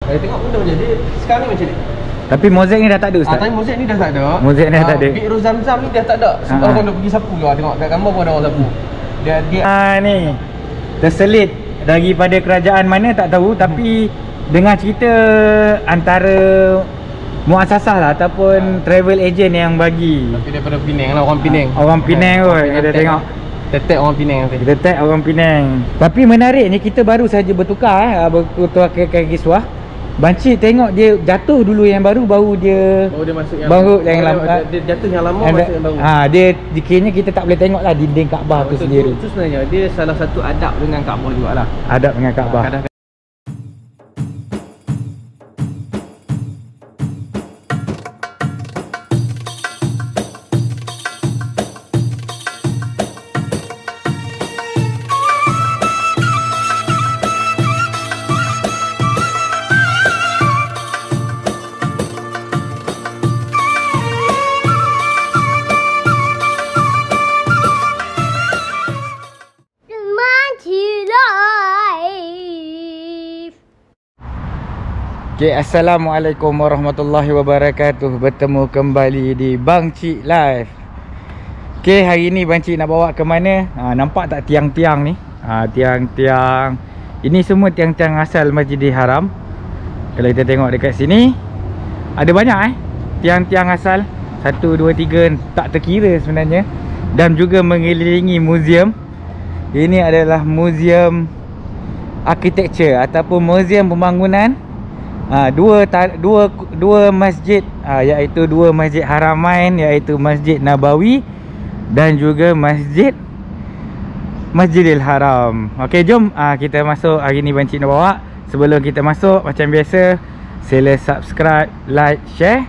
Tengok benda macam dia sekarang ni macam ni. Tapi mozaik ni dah tak ada Ustaz. Tapi mozaik ni dah tak ada. Mozaik ni dah tak ada. Biru Zam-Zam ni dah tak ada. Sebab orang dah pergi sapu juga. Tengok kat gambar pun ada orang sapu. Dia ni terselit daripada kerajaan mana tak tahu, tapi dengar cerita antara muasasah lah ataupun travel agent yang bagi. Tapi daripada Penang lah, orang Penang. Orang Penang kot. Kita tengok kita tag orang Penang nanti. Kita tag orang Penang. Tapi menariknya kita baru saja bertukar bertukar ke kiswah. Banci tengok dia jatuh dulu yang baru, baru dia masuk yang lama. Dia jatuh yang lama masuk yang baru. Dia dikiranya kita tak boleh tengok lah dinding Kaabah tu sendiri. Itu sebenarnya dia salah satu adab dengan Kaabah jugalah. Adab dengan Kaabah. Okay, Assalamualaikum warahmatullahi wabarakatuh. Bertemu kembali di Bang Cik Live. Okay, hari ni Bang Cik nak bawa ke mana? Nampak tak tiang-tiang ni? Tiang-tiang. Ini semua tiang-tiang asal Masjidil Haram. Kalau kita tengok dekat sini, ada banyak tiang-tiang asal. 1, 2, 3, tak terkira sebenarnya. Dan juga mengelilingi muzium. Ini adalah muzium architecture ataupun muzium pembangunan dua masjid, iaitu dua masjid Haramain, iaitu Masjid Nabawi dan juga Masjidil Haram. Okey, jom kita masuk. Hari ni Bang Cik nak bawa. Sebelum kita masuk, macam biasa, sila subscribe, like, share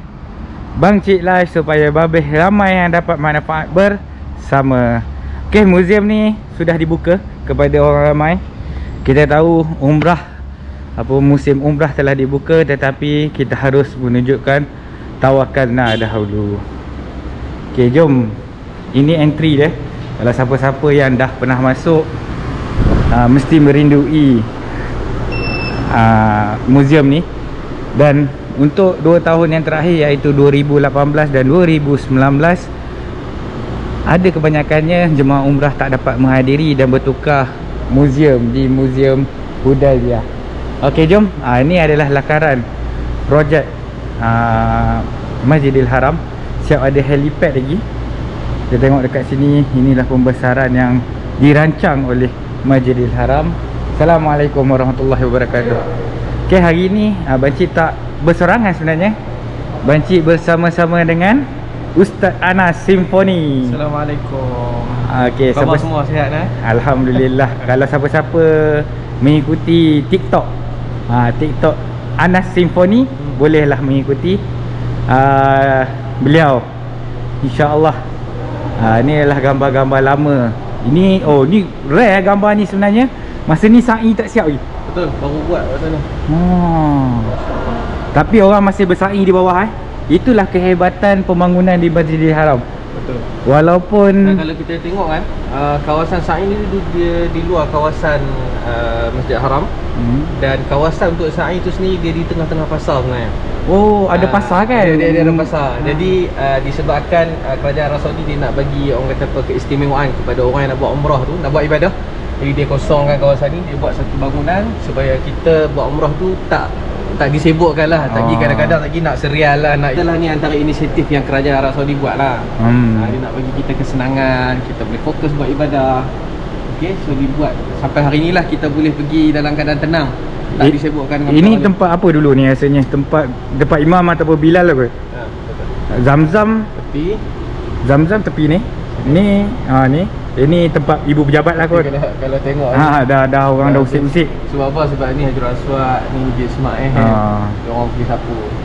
Bang Cik Live supaya babeh ramai yang dapat manfaat bersama. Okey, muzium ni sudah dibuka kepada orang ramai. Kita tahu musim umrah telah dibuka, tetapi kita harus menunjukkan tawakalna dahulu. Okey, jom. Ini entry dia. Kalau siapa-siapa yang dah pernah masuk, mesti merindui muzium ni. Dan untuk 2 tahun yang terakhir, iaitu 2018 dan 2019, ada kebanyakannya jemaah umrah tak dapat menghadiri dan bertukar muzium di Muzium Hudaybiyah. Okey, jom. Ini adalah lakaran projek Masjidil Haram. Siap ada helipad lagi. Kita tengok dekat sini. Inilah pembesaran yang dirancang oleh Masjidil Haram. Assalamualaikum warahmatullahi wabarakatuh. Okey, hari ni Bang Cik tak bersorangan sebenarnya. Bang Cik bersama-sama dengan Ustaz Anas Simfoni. Assalamualaikum. Okey, khabar semua sihat Alhamdulillah. Kalau siapa-siapa mengikuti TikTok TikTok Anas Simfoni, bolehlah mengikuti beliau, InsyaAllah. Ni adalah gambar-gambar lama. Ini ni rare gambar ni sebenarnya. Masa ni sa'i tak siap lagi. Betul, baru buat kat sana. Tapi orang masih bersa'i di bawah. Itulah kehebatan pembangunan di Masjidil Haram. Betul. Walaupun kalau kita tengok kawasan sa'i ni dia di luar kawasan Masjidil Haram. Dan kawasan untuk sa'i tu sendiri dia di tengah-tengah pasar sebenarnya. Ada pasar kan? Dia ada pasar. Jadi disebabkan kerajaan Arab Saudi dia nak bagi orang kata apa, keistimewaan kepada orang yang nak buat umrah tu, nak buat ibadah. Jadi dia kosongkan kawasan ni, dia buat satu bangunan supaya kita buat umrah tu tak disibukkan lah. Kadang-kadang lagi nak serial lah, itulah ni antara inisiatif yang kerajaan Arab Saudi buat lah. Dia nak bagi kita kesenangan, kita boleh fokus buat ibadah. Okay, so dibuat sampai hari ni lah kita boleh pergi dalam keadaan tenang, tak disibukkan dengan ini tempat apa dulu ni rasanya? Tempat imam ataupun Bilal apa? Zam-Zam tepi ni. Ni ini tempat ibu pejabat lah kot. Kalau tengok dah orang dah usik-usik. Sebab apa? Sebab ni Hajar Aswad, ni Masjid Ismail orang pergi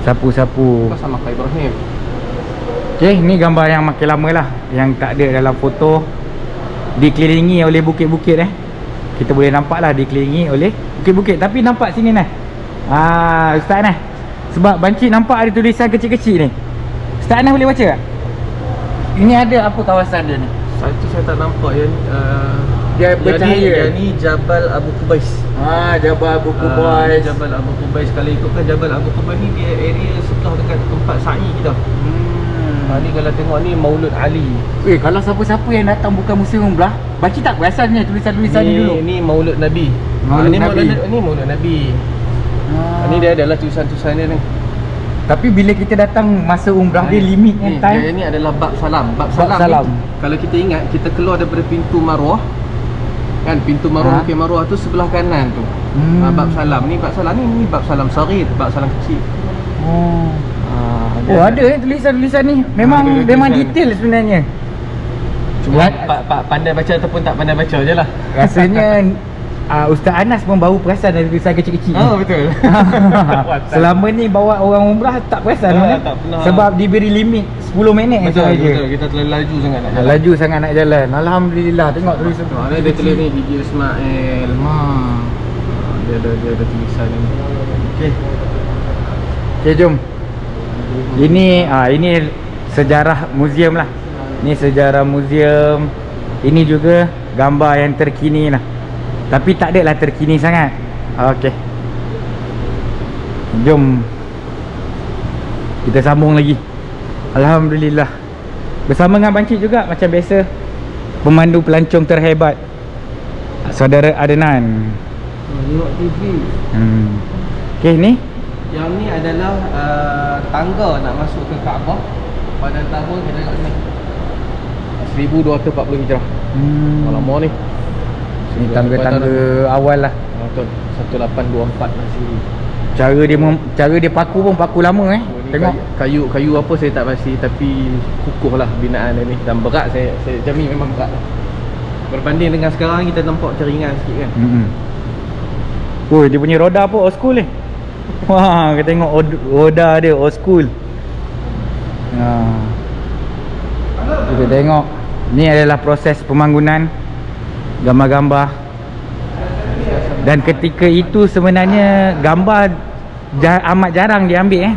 sapu sama Kak Ibrahim. Okay, ni gambar yang makin lama lah, yang tak ada dalam foto. Dikelilingi oleh bukit-bukit kita boleh nampak lah dikelilingi oleh bukit-bukit. Tapi nampak sini Ustaz Anas, sebab Bang Cik nampak ada tulisan kecil-kecil ni. Ustaz Anas boleh baca tak? Ini ada apa kawasan dia ni? Itu saya tak nampak yang dia bercahaya. Yang ni Jabal Abu Kubais. Jabal Abu Qubais. Jabal Abu Qubais. Kalau ikutkan Jabal Abu Qubais ni dia area sebelah dekat tempat sa'i kita. Ni kalau tengok ni Maulud Ali. Kalau siapa-siapa yang datang bukan musim umrah, baca tak perasannya tulisan-tulisan ni dulu. Ni Maulud Nabi. Maulud Ni Nabi. Ni Maulud Nabi. Ni dia adalah tulisan-tulisan dia ni. Tapi bila kita datang masa umrah dia limit kan time. Ni adalah bab salam. Bab Bab salam, salam. ni, kalau kita ingat, kita keluar daripada pintu Marwah. Kan pintu Marwah, Bukit Marwah tu sebelah kanan tu. Bab salam ni, bab salam ni bab salam saghir, bab salam kecil. Ada tulisan-tulisan ni. Memang detail sebenarnya. Cuma pandai baca ataupun tak pandai baca je lah. Rasanya Ustaz Anas pun baru perasan dari tulisan kecil-kecil ni. Betul. Selama ni bawa orang umrah tak perasan mana? Tak pernah. Sebab diberi limit 10 minit Betul, sahaja. betul. Kita terlalu laju sangat nak jalan. Laju sangat nak jalan. Alhamdulillah, tengok tulisan tu. Ada dia tulis ni Biji Ismail. Dia ada tulisan ni. Okey, jom. Ini sejarah muzium lah. Ini sejarah muzium. Ini juga gambar yang terkini lah. Tapi tak adalah terkini sangat. Okey. Jom kita sambung lagi. Alhamdulillah. Bersama dengan Bancik juga macam biasa, pemandu pelancong terhebat Saudara Adnan. Tengok TV. Okey, ni Yang ni adalah tangga nak masuk ke Kaabah pada tahun, kita tengok sini, 1240 Hijrah. Lama ni. ni tangga-tangga awal lah. Betul. 1824 masih. Cara dia paku pun paku lama Tengok kayu apa saya tak pasti, tapi kukuh lah binaan dia ni. Dan berat, saya jamin memang berat. Berbanding dengan sekarang kita nampak macam ringan sikit kan. Dia punya roda pun old school ni. Wah, kita tengok roda dia old school. Kita tengok. Ni adalah proses pembangunan gambar-gambar. Dan ketika itu sebenarnya gambar amat jarang diambil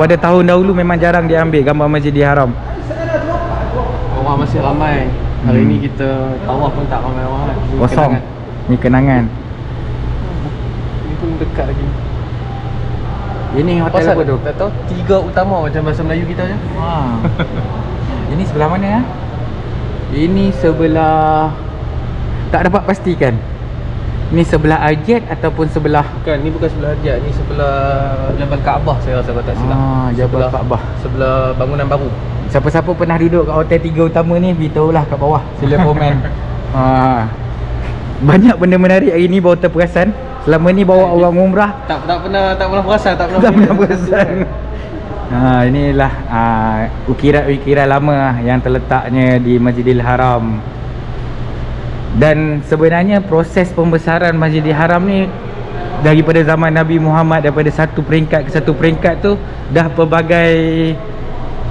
Pada tahun dahulu memang jarang diambil gambar Masjidil Haram. Orang masih ramai. Hari ni kita tawaf pun tak ramai orang. Kosong. Ni kenangan. Ni pun dekat lagi. Ini hotel apa tu? Tak tahu. 3 utama macam bahasa Melayu kita je. Ini sebelah mana Ini sebelah, tak dapat pastikan. Ni sebelah Al-Jad ataupun sebelah, Bukan, ni bukan sebelah Hajat. Ni sebelah Jabal Kaabah saya rasa, kalau tak silap. Jabal Kaabah. Sebelah bangunan baru. Siapa-siapa pernah duduk kat hotel 3 utama ni, beritahulah kat bawah. Sila komen. Banyak benda menarik hari ni baru terperasan. Selama ni bawa orang umrah Tak pernah perasan, tak pernah perasan. Inilah ukiran-ukiran lama yang terletaknya di Masjidil Haram. Dan sebenarnya proses pembesaran Masjidil Haram ni daripada zaman Nabi Muhammad, daripada satu peringkat ke satu peringkat tu, dah pelbagai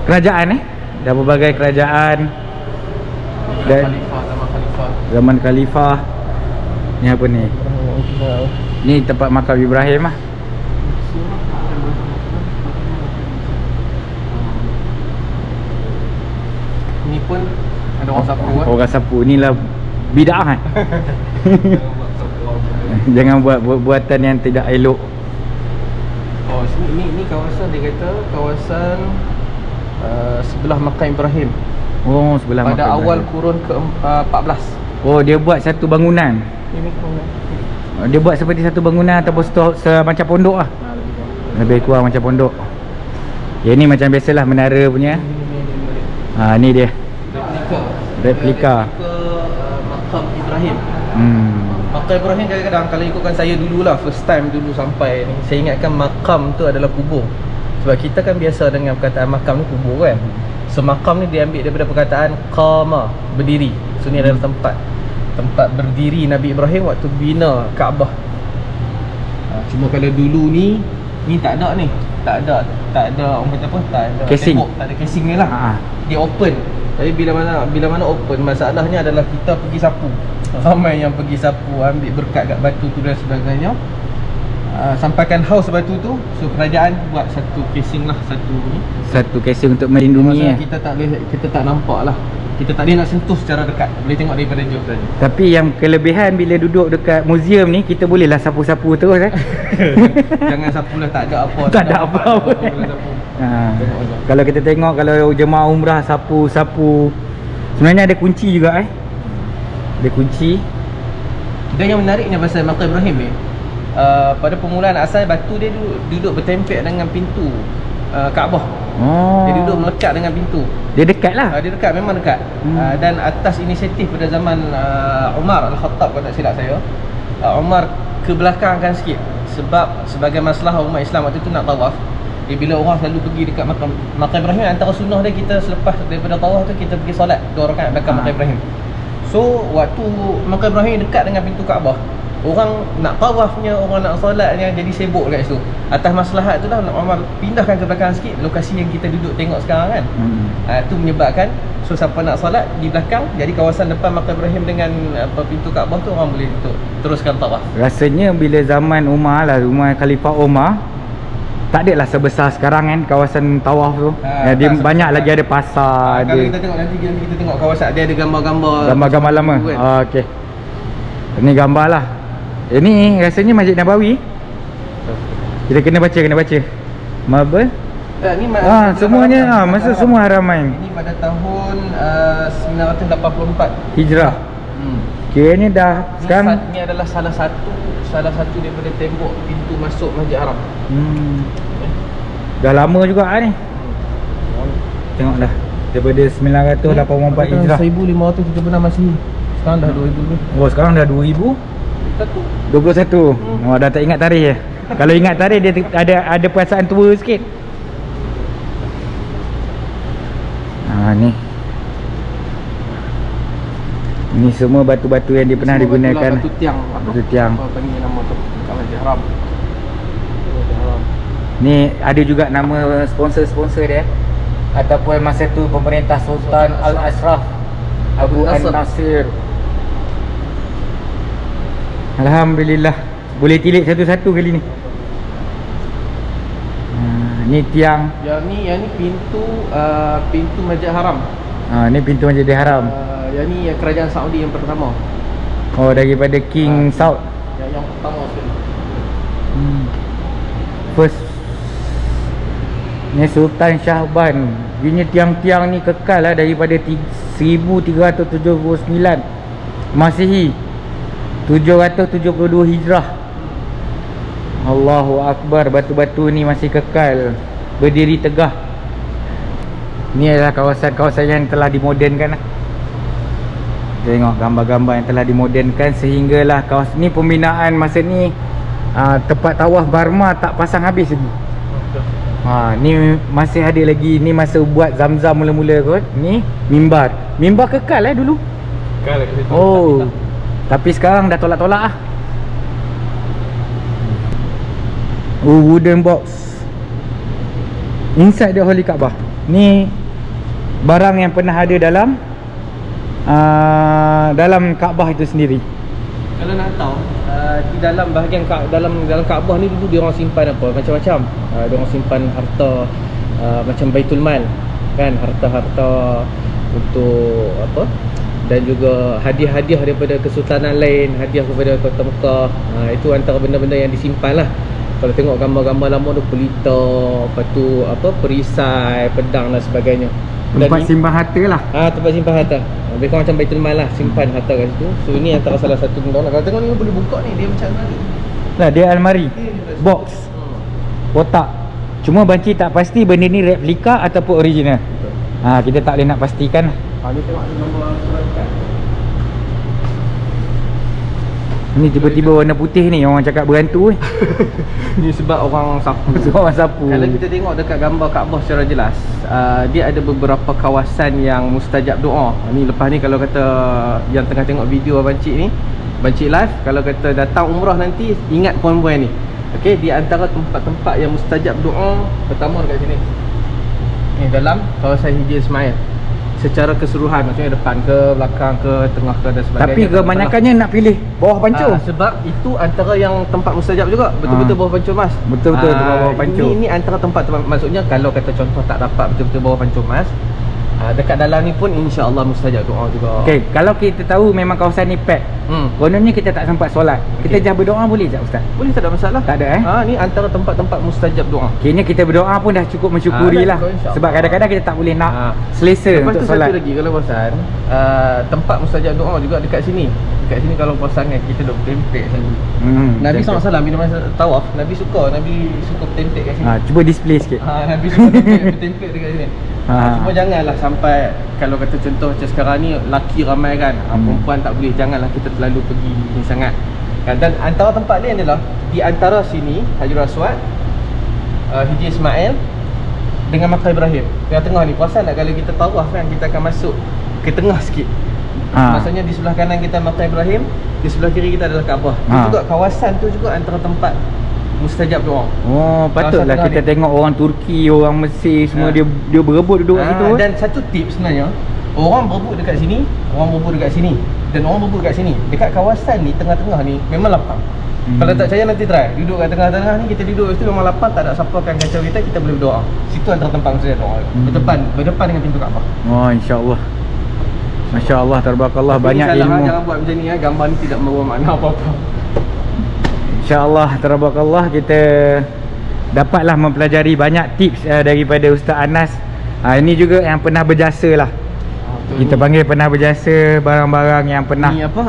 kerajaan dah pelbagai kerajaan. Dan zaman khalifah. Ni apa ni? Ni tempat makam Ibrahim lah. Ni pun ada orang sapu Orang sapu. Inilah bid'ah Jangan buat buatan yang tidak elok. Ni kawasan, dia kata kawasan sebelah makam Ibrahim. Sebelah pada makam awal Ibrahim. kurun ke-14. Dia buat satu bangunan. Ini Dia buat seperti satu bangunan ataupun macam pondok lah. Lebih kurang macam pondok. Ini macam biasalah menara punya. Ni dia replika makam Ibrahim. Makam Ibrahim kadang-kadang, kalau ikutkan saya dululah, first time dulu sampai ni, saya ingatkan makam tu adalah kubur. Sebab kita kan biasa dengan perkataan makam ni kubur kan. So makam ni diambil daripada perkataan qama, berdiri. So ni adalah tempat berdiri Nabi Ibrahim waktu bina Kaabah. Cuma kalau dulu ni tak ada ni. Tak ada orang kata apa? Tak ada casing. tembok, tak ada casing ni lah. Dia open. Tapi bila mana open, masalahnya adalah kita pergi sapu. Ramai yang pergi sapu, ambil berkat kat batu tu dan sebagainya. Sampaikan haus batu tu. So kerajaan buat satu casing lah, satu casing untuk melindungi. Kita tak nampak lah. kita tak boleh nak sentuh secara dekat. Boleh tengok daripada jauh saja. Tapi yang kelebihan bila duduk dekat museum ni, kita bolehlah sapu-sapu terus Jangan sapulah, tak ada apa. Tak ada apa-apa. Kalau kita tengok, kalau jemaah umrah sapu-sapu, sebenarnya ada kunci juga Ada kunci. Dan yang menariknya pasal Maqam Ibrahim ni, pada permulaan asal batu dia duduk bertempel dengan pintu Kaabah. Dia duduk melekat dengan pintu. Dia dekat lah. Dia dekat, memang dekat. Dan atas inisiatif pada zaman Umar Al-Khattab, kalau tak silap saya, Umar ke belakangkan sikit. Sebab sebagai masalah umat Islam waktu tu nak tawaf. Bila orang selalu pergi dekat Maqam Ibrahim, antara sunnah dia, kita selepas daripada tawaf tu kita pergi solat 2 rakaat belakang Maqam Ibrahim. So waktu Maqam Ibrahim dekat dengan pintu Kaabah, orang nak tawafnya, orang nak solatnya jadi sibuk kat situ. Atas maslahat tu lah Umar pindahkan ke belakang sikit lokasi yang kita duduk tengok sekarang kan. Itu menyebabkan, so siapa nak solat di belakang, jadi kawasan depan Maqam Ibrahim dengan pintu Kaabah tu orang boleh teruskan tawaf. Rasanya bila zaman Umar lah, rumah Khalifah Umar, tak adalah sebesar sekarang kan kawasan tawaf tu. Dia banyak lagi ada pasar. Kalau kita tengok nanti, kita tengok kawasan dia ada gambar-gambar lama kan? Okey. Ini gambar lah. Ini rasanya Masjid Nabawi. Kita kena baca. Marble. Ni semuanya masa semua haraman. Ini pada tahun 984 Hijrah. Kiranya dah sekarang ni adalah salah satu daripada tembok pintu masuk Masjid Haram. Dah lama juga ni. Tengok dah. Daripada 984 Hijrah. 1576 Masihi. Sekarang dah 2000 lebih. Oh, sekarang dah 2021. Dah tak ingat tarikh ya. Kalau ingat tarikh dia ada perasaan tua sikit. Ni. Ini semua batu-batu yang dia pernah digunakan. Batu tiang. Batu tiang. Apa panggil nama tu? Kat Masjid Haram. Ni ada juga nama sponsor-sponsor dia. Ataupun masa tu pemerintah Sultan Al-Ashraf Abu An-Nasir. Alhamdulillah. Boleh tilik satu-satu kali ni. Ni tiang. Yang ni pintu Masjid Haram. Ni pintu Masjid Haram. Yang ni kerajaan Saudi yang pertama. Oh, daripada King Saud. Yang pertama sekali. First. Ni Sultan Shahban. Ini tiang-tiang ni kekal lah daripada 1379 Masihi, 772 Hijrah. Allahu Akbar. Batu-batu ni masih kekal berdiri tegah. Ni adalah kawasan-kawasan yang telah dimodernkan lah. Tengok gambar-gambar yang telah dimodernkan sehinggalah kawasan ni, pembinaan masa ni tempat tawaf Barma tak pasang habis lagi. Ni masih ada lagi. Ni masa buat Zam-Zam mula-mula kot. Ni mimbar kekal dulu. Kekal kat situ. Oh, tapi sekarang dah tolak-tolak lah. Wooden box inside the Holy Kaabah. Ni barang yang pernah ada dalam Kaabah itu sendiri. Kalau nak tahu, di dalam bahagian dalam Kaabah ni dulu dia orang simpan apa? Macam-macam. Dia orang simpan harta macam Baitul Mal kan, harta-harta untuk apa? Dan juga hadiah-hadiah daripada kesultanan lain, hadiah kepada kota Mekah. Itu antara benda-benda yang disimpan lah. Kalau tengok gambar-gambar lama tu, pelita, lepas tu apa, perisai, pedang dan sebagainya. Tempat simpan harta lah. Tempat simpan harta. Lebih kurang macam Baitul Mal lah, simpan harta kat situ. So ini antara salah satu benda. Kalau tengok ni boleh buka ni, dia macam almari. Lah, dia almari. Box. Kotak. Cuma banci tak pasti benda ni replika ataupun original. Kita tak boleh nak pastikan. Ni tengok nombor surat kan. Ni tiba-tiba warna putih ni, orang cakap berantu Ni sebab orang sapu. Orang sapu. Kalau kita tengok dekat gambar Kaabah secara jelas, dia ada beberapa kawasan yang mustajab doa. Ni lepas ni kalau kata yang tengah tengok video Abang Cik ni, Abang Cik live, kalau kata datang umrah nanti, ingat poin-poin ni. Okey, di antara tempat-tempat yang mustajab doa, pertama dekat sini. Ni dalam kawasan Hijri Ismail. Secara keseluruhan, maksudnya depan ke, belakang ke, tengah ke dan sebagainya. Tapi kebanyakannya nak pilih bawah pancung. Sebab itu antara yang tempat mustajab juga. Betul-betul bawah pancung mas. Betul-betul bawah pancung. Ini antara tempat, maksudnya kalau kata contoh tak dapat betul-betul bawah pancung mas, Dekat dalam ni pun insya-Allah mustajab doa juga. Okey, kalau kita tahu memang kawasan ni pack, kononnya kita tak sempat solat, kita dah berdoa boleh tak Ustaz? Boleh, tak ada masalah. Tak ada Ni antara tempat-tempat mustajab doa. Kayaknya kita berdoa pun dah cukup mensyukuri lah. Sebab kadang-kadang kita tak boleh nak selesa untuk Lepas tu solat. satu lagi kalau bosan, tempat mustajab doa juga dekat sini. Dekat sini kalau bosan kan kita duk bertempek selalu. Nabi SAW bila masa tawaf, Nabi suka bertempek kat sini. Cuba display sikit. Nabi suka bertempek dekat sini. Cuma janganlah sampai, kalau kata contoh macam sekarang ni laki ramai kan, perempuan tak boleh, janganlah kita terlalu pergi ni sangat kan. Dan antara tempat ni adalah di antara sini Hajarul Aswad, Hijri Ismail dengan Maqam Ibrahim. Yang tengah ni perasan tak kalau kita tawaf kan, kita akan masuk ke tengah sikit. Maksudnya di sebelah kanan kita Maqam Ibrahim, di sebelah kiri kita adalah Kaabah. Itu juga kawasan tu juga antara tempat mustajab doa. Patutlah kita tengok orang Turki, orang Mesir semua dia berebut duduk kat situ. Dan satu tips sebenarnya, orang berebut dekat sini, orang berebut dekat sini, dan orang berebut dekat sini. Dekat kawasan ni, tengah-tengah ni memang lapang. Kalau tak percaya nanti try, duduk kat tengah-tengah ni, kita duduk situ memang lapang, tak ada siapa akan kacau kita boleh berdoa. Situ antara tempat mustajab doa. Berdepan dengan pintu Kaabah. Insya-Allah. Masya-Allah, tabarakallah, banyak ilmu. Jangan buat macam ni gambar ni tidak membawa makna apa-apa. InsyaAllah, tabarakallah, kita dapatlah mempelajari banyak tips daripada Ustaz Anas. Ini juga yang pernah berjasa lah. Kita panggil pernah berjasa, barang-barang yang pernah ni apa?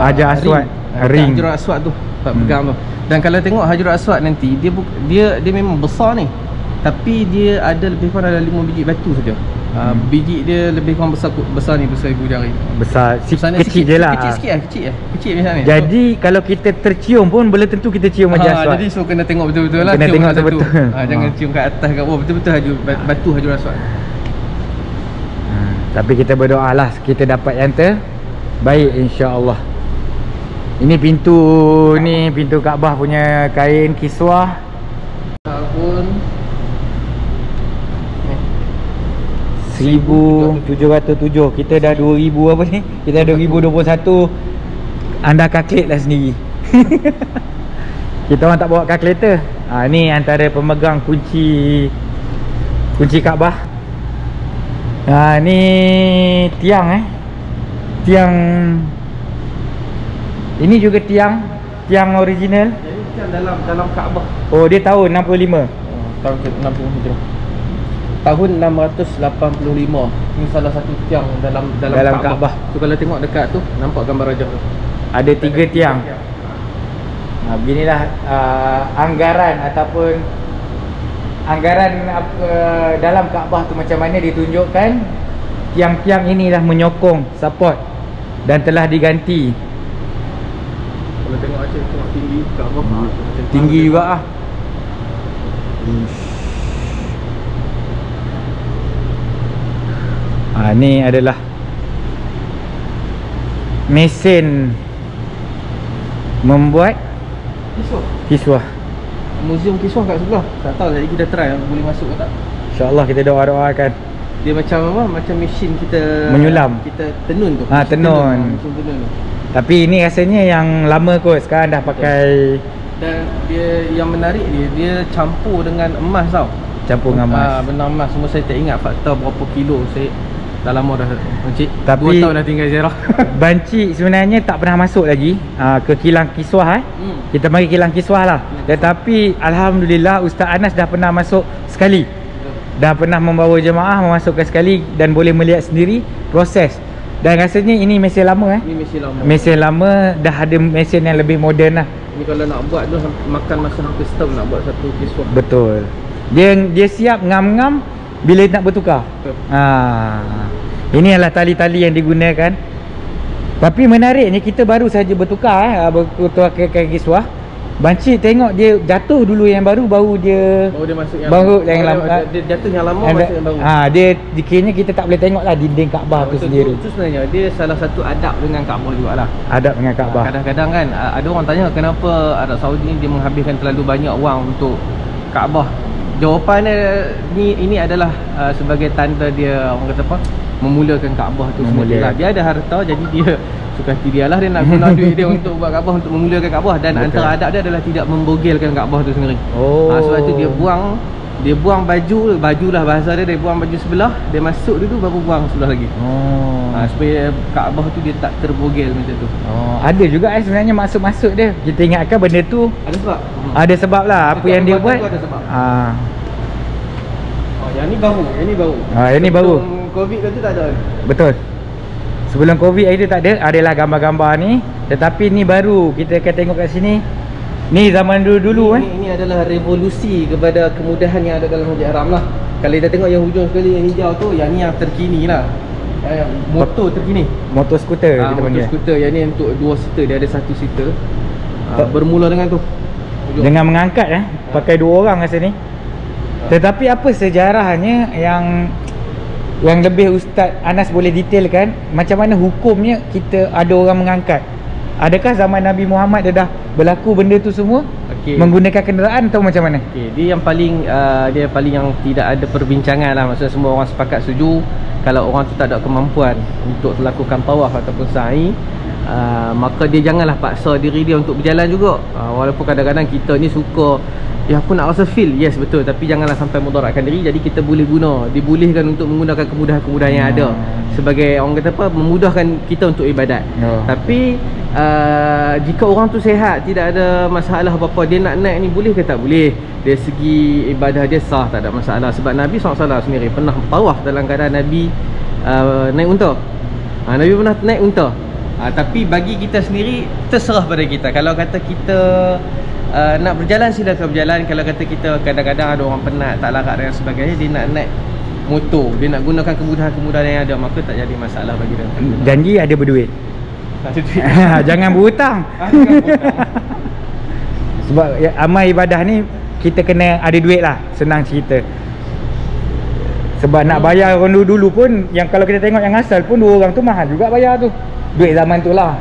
Hajar Aswad, ring. Hajarul Aswad tu, pegang tu. Dan kalau tengok Hajarul Aswad nanti, dia memang besar ni. Tapi dia ada lebih kurang ada 5 biji batu saja. Biji dia lebih kurang besar ni, besar ibu jari. Besar kecil je lah. Kecil sikit lah, kecil macam ni. Jadi kalau kita tercium pun belum tentu kita cium Hajar Aswad. Jadi so kena tengok betul-betul lah. Kena tengok betul-betul. Jangan cium kat atas kat bawah, betul-betul batu Hajarul Aswad. Tapi kita berdoa lah kita dapat yang terbaik, insya-Allah. Ini pintu Kaabah punya kain kiswah. Tahun 1707. Kita dah 2000 apa ni? Kita dah 2021. Anda kalkulate lah sendiri. Kita orang tak bawa kalkulator. Ni antara pemegang kunci Kaabah. Ni tiang tiang. Ini juga tiang original. Jadi tiang dalam Kaabah. Dia tahun 65. Tahun 60 Hijrah. Tahun 685. Ini salah satu tiang dalam Kaabah. Tu kalau tengok dekat tu nampak gambar raja tu. Ada 3 tiang. Beginilah anggaran ataupun dalam Kaabah tu macam mana ditunjukkan. Tiang-tiang inilah menyokong support dan telah diganti. Kalau tengok Aceh tengok tinggi Kaabah. Tinggi juga ah. Ni adalah mesin membuat kiswah. Muzium kiswah kat sebelah. Tak tahu jadi kita try boleh masuk ke tak. InsyaAllah kita doakan. Dia macam apa? Macam mesin kita menyulam. Kita tenun tu. Tenun. Tapi ini rasanya yang lama kot. Sekarang dah pakai. Dan dia yang menarik dia campur dengan emas tau. Campur dengan emas. Benar emas. Semua saya tak ingat fakta berapa kilo. Saya dah lama dah Encik. Tapi 2 tahun dah tinggal Zirah. Bancik sebenarnya tak pernah masuk lagi ke kilang kiswah Kita panggil kilang kiswah lah. Tetapi alhamdulillah Ustaz Anas dah pernah masuk sekali. Dah pernah membawa jemaah memasukkan sekali dan boleh melihat sendiri proses. Dan rasanya ini mesin lama Ini mesin lama. Mesin lama, dah ada mesin yang lebih moden lah. Ini kalau nak buat tu makan masa hampir setahun nak buat satu kiswah. Betul. Dia siap ngam-ngam bila nak bertukar. Ini adalah tali-tali yang digunakan. Tapi menariknya kita baru saja bertukar bertukar ke kiswah. Bancik tengok dia jatuh dulu yang baru, baru dia masuk yang lama. Dia jatuh yang lama masuk yang baru. Dia dikiranya kita tak boleh tengok lah dinding Kaabah tu sendiri. Itu sebenarnya dia salah satu adab dengan Kaabah jugalah. Adab dengan Kaabah. Kadang-kadang kan ada orang tanya kenapa Arab Saudi ni dia menghabiskan terlalu banyak wang untuk Kaabah. Jawapannya ini adalah sebagai tanda dia, orang kata apa, memulakan Kaabah tu sendiri lah. Dia ada harta, jadi dia suka hati dia lah, dia nak guna duit dia untuk buat Kaabah, untuk memulakan Kaabah. Dan antara adab dia adalah tidak membogelkan Kaabah tu sendiri. Sebab tu dia buang Dia buang baju lah bahasa dia buang baju sebelah, dia masuk dulu baru buang sebelah lagi. Supaya Kaabah tu dia tak terbogel macam tu. Ada juga sebenarnya masuk-masuk dia. Kita ingatkan benda tu Ada sebab? ada sebab lah apa yang dia buat. Ada sebab. Yang ni baru, Yang ni baru. Sebelum Covid tu tak ada. Betul. Sebelum Covid itu tak ada, adalah gambar-gambar ni. Tetapi ni baru kita akan tengok kat sini. Ni zaman dulu-dulu Ini adalah revolusi kepada kemudahan yang ada dalam Masjid Haram lah. Kalau kita tengok yang hujung sekali yang hijau tu, yang ni yang terkini lah. Motor terkini. Motor skuter kita panggil. Motor skuter. Yang ni untuk 2 seater, dia ada 1 seater. Bermula dengan tu. Hujung. Dengan mengangkat pakai 2 orang rasa ni. Tetapi apa sejarahnya yang lebih Ustaz Anas boleh detailkan, macam mana hukumnya kita ada orang mengangkat? Adakah zaman Nabi Muhammad dia dah berlaku benda tu semua? Menggunakan kenderaan atau macam mana? Dia yang paling yang tidak ada perbincangan lah. Maksudnya semua orang sepakat setuju. Kalau orang tu tak ada kemampuan untuk melakukan tawaf ataupun sa'i, maka dia janganlah paksa diri dia untuk berjalan juga. Walaupun kadang-kadang kita ni suka, aku nak rasa feel, yes betul, tapi janganlah sampai mudaratkan diri. Jadi kita dibolehkan untuk menggunakan kemudahan-kemudahan yang ada. Sebagai orang kata apa, memudahkan kita untuk ibadat. Tapi jika orang tu sihat, tidak ada masalah apa-apa, dia nak naik ni boleh ke tak boleh? Dari segi ibadah dia sah, tak ada masalah. Sebab Nabi SAW sendiri pernah tawaf dalam keadaan Nabi naik unta. Nabi pernah naik unta. Tapi bagi kita sendiri, terserah pada kita. Kalau kata kita nak berjalan, silakan berjalan. Kalau kata kita kadang-kadang ada orang penat, tak larat dan sebagainya, dia nak naik motor, dia nak gunakan kemudahan-kemudahan yang ada, maka tak jadi masalah bagi dia. Janji ada berduit. Jangan berhutang. Sebab amal ibadah ni kita kena ada duit lah, senang cerita. Sebab nak bayar orang dulu pun, yang kalau kita tengok yang asal pun 2 orang tu mahal juga bayar tu. Duit zaman tu lah.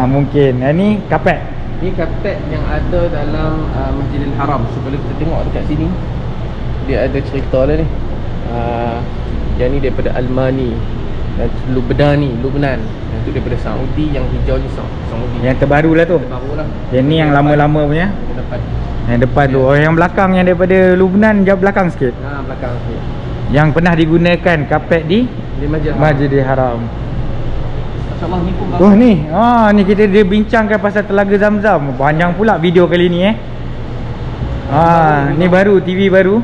Mungkin. Ni kapet. Ni kapet yang ada dalam Masjidil Haram. So kalau kita tengok dekat sini, dia ada cerita lah ni. Yang ni daripada Almani, Lubnan. Yang tu daripada Saudi, yang hijau ni Saudi. Yang terbaru lah tu. Yang ni yang lama-lama punya. Yang depan tu. Yang belakang yang daripada Lubnan, jauh belakang sikit. Belakang sikit. Yang pernah digunakan kapet di Masjidil Haram. Masyaallah, ni pun bagus. Ni. Ni kita dia bincangkan pasal Telaga Zamzam. Panjang pula video kali ni ni baru, TV baru.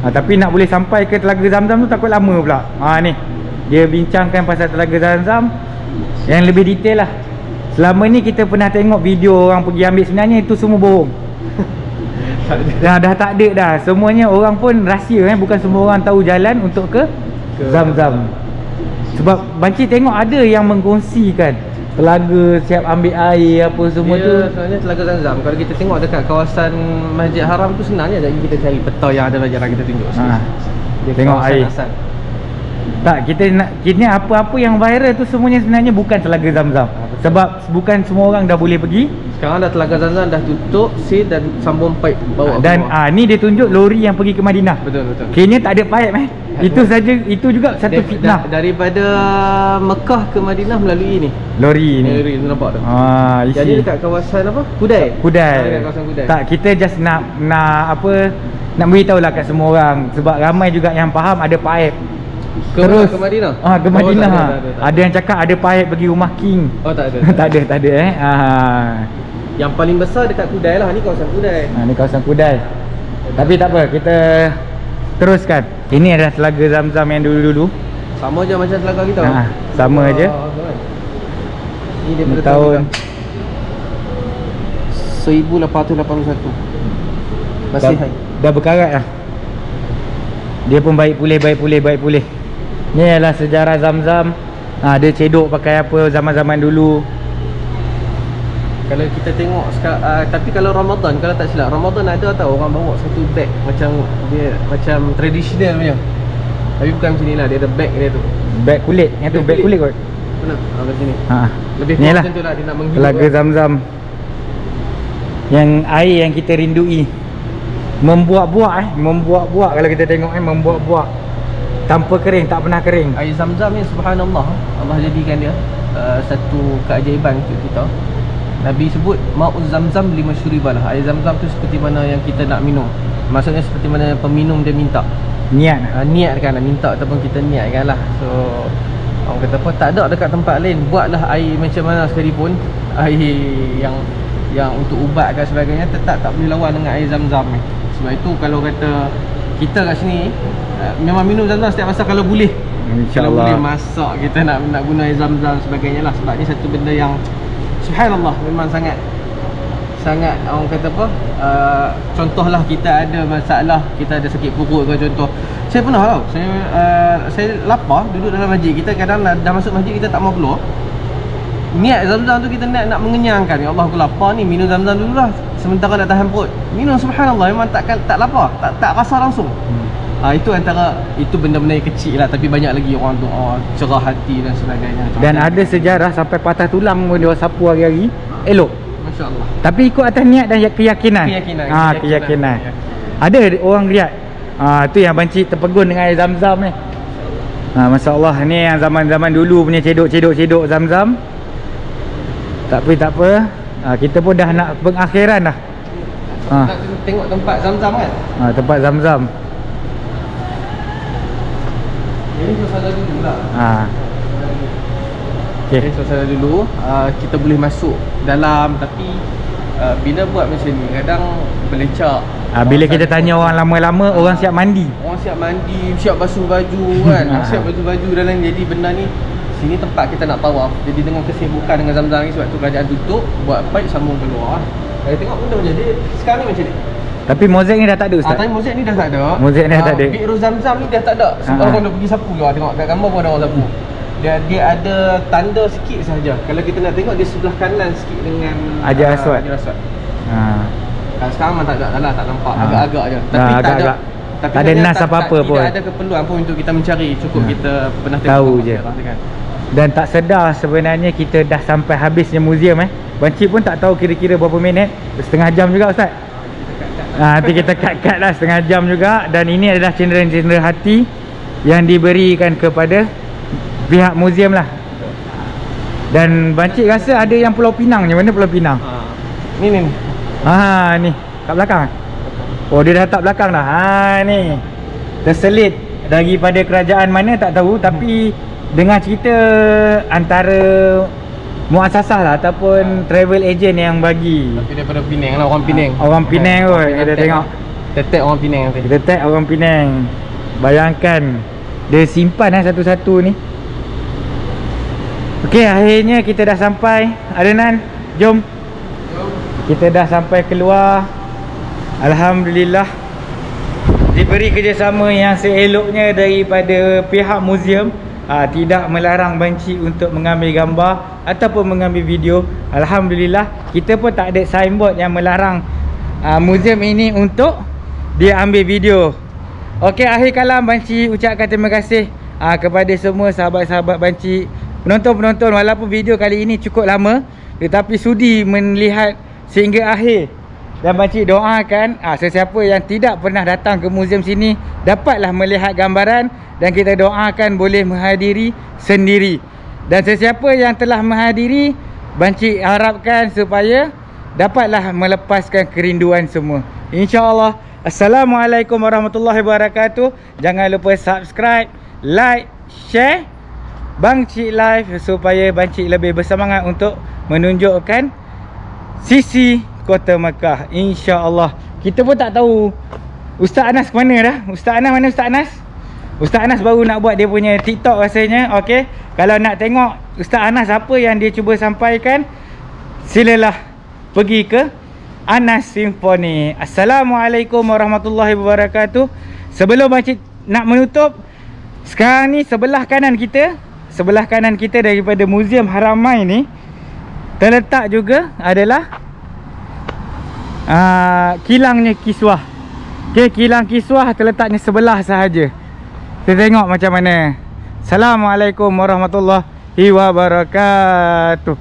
Tapi nak boleh sampai ke Telaga Zamzam tu takut lama pula. Ni. Dia bincangkan pasal Telaga Zamzam yang lebih detail lah. Selama ni kita pernah tengok video orang pergi ambil, sebenarnya itu semua bohong. Dah tak ada dah. Semuanya orang pun rahsia bukan semua orang tahu jalan untuk ke Zamzam. Sebab banci tengok ada yang mengkongsikan telaga siap ambil air apa semua tu. Sebenarnya Telaga Zamzam, kalau kita tengok dekat kawasan Masjid Haram tu, senangnya jadi kita cari peta yang ada Masjid Haram, kita tunjuk dia tengok air asal. Tak, kita nak kini apa-apa yang viral tu semuanya sebenarnya bukan Telaga Zamzam. Sebab bukan semua orang dah boleh pergi. Sekarang dah Telaga Zamzam dah tutup seal dan sambung pipe bawa dan ni dia tunjuk lori yang pergi ke Madinah. Betul. Kini tak ada pipe Itu saja, itu juga satu fitnah. Daripada Mekah ke Madinah melalui ni. Lori ni. Lori tu nampak tu. Isi. Jadi dekat kawasan apa? Kudai. Dekat kawasan Kudai. Tak, kita just nak nak beritahu lah kat semua orang. Sebab ramai juga yang faham ada pipe. Terus ke Madinah? Ke Madinah. Tak ada. Ada yang cakap ada pipe pergi rumah King. Tak ada. tak ada Yang paling besar dekat Kudai lah. Ni kawasan Kudai. Ni kawasan Kudai. Tapi tak apa, kita teruskan. Ini adalah Telaga Zamzam yang dulu-dulu. Sama je macam telaga kita. Sama je. Ini daripada tahun 1881. Masih dah berkarat lah. Dia pun baik pulih. Ni adalah sejarah Zamzam. Dia cedok pakai apa zaman-zaman dulu. Kalau kita tengok tapi kalau Ramadan, kalau tak silap Ramadan ada tau orang bawa satu beg macam tradisional punya. Tapi bukan macam ni lah, dia ada beg dia tu. Beg kulit, yang tu beg kulit kot. Benar, kat sini. Lebih kurang macam tu lah, dia nak menghirup. Telaga Zamzam. Yang air yang kita rindui. Membuak-buak kalau kita tengok membuak-buak. Tanpa kering, tak pernah kering. Air Zamzam ni subhanallah, Allah jadikan dia satu keajaiban untuk kita. Nabi sebut Ma'uz Zamzam lima syuribalah. Air Zamzam tu seperti mana yang kita nak minum. Maksudnya seperti mana peminum dia minta. Niat. Niatkan lah, minta ataupun kita niatkan lah. So orang kata apa, tak ada dekat tempat lain. Buatlah air macam mana sekalipun, air yang untuk ubat dan sebagainya, tetap tak boleh lawan dengan air Zam-Zam ni. Sebab itu kalau kata kita kat sini memang minum Zam-Zam setiap masa kalau boleh. Kalau boleh masak, kita nak guna air Zam-Zam sebagainya lah. Sebab ni satu benda yang subhanallah memang sangat orang kata apa, contohlah kita ada masalah, kita ada sakit perut ke contoh. Saya pernah tau, saya lapar duduk dalam masjid. Kita kadang dah masuk masjid kita tak mau keluar. Niat Zam-Zam tu kita nak mengenyangkan. Ya Allah, aku lapar ni, minum Zam-Zam dulu lah sementara nak tahan perut. Minum, subhanallah, memang tak lapar, tak rasa langsung. Itu itu benda-benda yang kecil lah. Tapi banyak lagi orang tu cerah hati dan sebagainya. Dan ada sejarah sampai patah tulang pun dia sapu hari-hari elok. Masya-Allah. Tapi ikut atas niat dan keyakinan. Keyakinan. Ada orang riak. Tu yang banci terpegun dengan air Zam-Zam ni. Masya-Allah, ni yang zaman-zaman dulu punya cedok Zam-Zam. Tak apa. Kita pun dah nak pengakhiran dah. Nak tengok tempat Zam-Zam kan? Tempat Zam-Zam. Ini suasana dulu lah. Okay. Suasana dulu, kita boleh masuk dalam. Tapi bila buat macam ni kadang belecak. Bila kita tanya orang lama-lama, orang siap mandi. Orang siap mandi, siap basuh baju kan. Siap basuh baju dalam. Jadi benda ni, sini tempat kita nak tawaf. Jadi dengan kesibukan dengan Zam-Zam ni, sebab tu kerajaan tutup, buat pipe sambung keluar. Kalau tengok benda macam dia sekarang ni macam ni. Tapi mozaik ni dah tak ada Ustaz. Tapi mozaik ni dah tak ada. Mozaik ni dah tak ada. Biru Zam-Zam ni dah tak ada. Sebab orang dah pergi sapu lah. Tengok kat gambar pun ada orang sapu. Dia ada tanda sikit sahaja. Kalau kita nak tengok dia sebelah kanan sikit dengan Hajar Aswad. Kalau sekarang memang tak ada lah, tak nampak. Agak-agak je. Tapi agak-agak. Tak ada nas apa-apa pun. Tidak ada keperluan pun untuk kita mencari. Cukup kita pernah tengok. Tahu je. Dan tak sedar sebenarnya kita dah sampai habisnya muzium Bancik pun tak tahu kira-kira berapa minit. Setengah jam juga Ustaz. Nanti kita cut lah setengah jam juga. Dan ini adalah cenderan-cenderan hati yang diberikan kepada pihak muzium lah. Dan Bancik rasa ada yang Pulau Pinang. Yang mana Pulau Pinang? Ni ni kat belakang. Oh, dia dah letak belakang dah. Ni terselit daripada kerajaan mana tak tahu. Tapi dengar cerita antara muasasah lah ataupun travel agent yang bagi. Tapi daripada Penang lah, orang Penang. Orang Penang kot. Kita tengok. Kita tag orang Penang nanti. Kita tag orang Penang. Bayangkan dia simpan satu-satu ni. Okey, akhirnya kita dah sampai. Adnan, jom. Kita dah sampai keluar. Alhamdulillah, diberi kerjasama yang seeloknya daripada pihak muzium. Tidak melarang Bancik untuk mengambil gambar ataupun mengambil video. Alhamdulillah, kita pun tak ada signboard yang melarang muzium ini untuk dia ambil video. Okey, akhir kalam Bancik ucapkan terima kasih kepada semua sahabat-sahabat Bancik, penonton-penonton. Walaupun video kali ini cukup lama, tetapi sudi melihat sehingga akhir. Dan Bancik doakan sesiapa yang tidak pernah datang ke muzium sini dapatlah melihat gambaran. Dan kita doakan boleh menghadiri sendiri. Dan sesiapa yang telah menghadiri, Bancik harapkan supaya dapatlah melepaskan kerinduan semua, InsyaAllah. Assalamualaikum warahmatullahi wabarakatuh. Jangan lupa subscribe, like, share Bancik Live supaya Bancik lebih bersemangat untuk menunjukkan sisi Kota Mekah, InsyaAllah. Kita pun tak tahu Ustaz Anas ke mana dah. Ustaz Anas mana Ustaz Anas? Ustaz Anas baru nak buat dia punya TikTok rasanya. Okey, kalau nak tengok Ustaz Anas apa yang dia cuba sampaikan, silalah pergi ke Anas Symphony. Assalamualaikum warahmatullahi wabarakatuh. Sebelum Bancik nak menutup, sekarang ni sebelah kanan kita daripada Muzium Haramain ni terletak juga adalah kilangnya kiswah. Okey, kilang kiswah terletaknya sebelah sahaja. Kita tengok macam mana. Assalamualaikum warahmatullahi wabarakatuh.